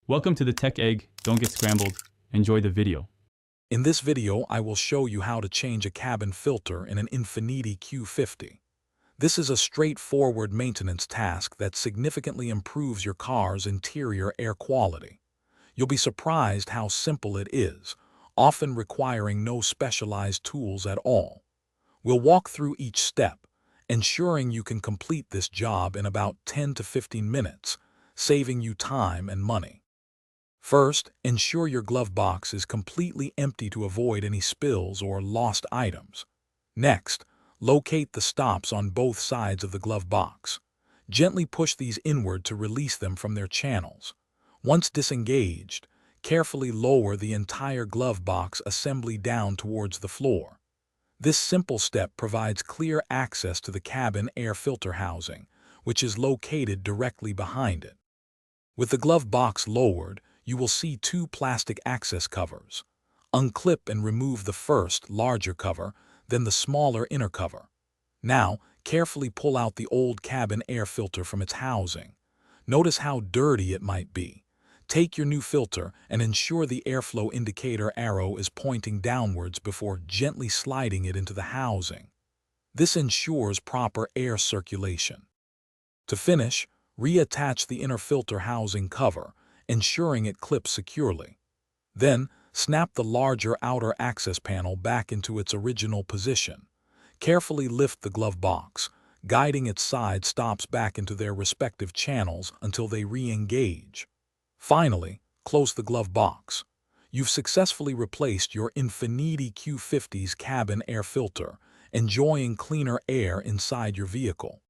Welcome to the Tech Egg. Don't get scrambled. Enjoy the video. In this video, I will show you how to change a cabin filter in an Infiniti Q50. This is a straightforward maintenance task that significantly improves your car's interior air quality. You'll be surprised how simple it is, often requiring no specialized tools at all. We'll walk through each step, ensuring you can complete this job in about 10 to 15 minutes, saving you time and money. First, ensure your glove box is completely empty to avoid any spills or lost items. Next, locate the stops on both sides of the glove box. Gently push these inward to release them from their channels. Once disengaged, carefully lower the entire glove box assembly down towards the floor. This simple step provides clear access to the cabin air filter housing, which is located directly behind it. With the glove box lowered, you will see two plastic access covers. Unclip and remove the first, larger cover, then the smaller inner cover. Now, carefully pull out the old cabin air filter from its housing. Notice how dirty it might be. Take your new filter and ensure the airflow indicator arrow is pointing downwards before gently sliding it into the housing. This ensures proper air circulation. To finish, reattach the inner filter housing cover, ensuring it clips securely. Then, snap the larger outer access panel back into its original position. Carefully lift the glove box, guiding its side stops back into their respective channels until they re-engage. Finally, close the glove box. You've successfully replaced your Infiniti Q50's cabin air filter, enjoying cleaner air inside your vehicle.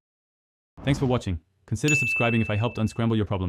Thanks for watching. Consider subscribing if I helped unscramble your problems.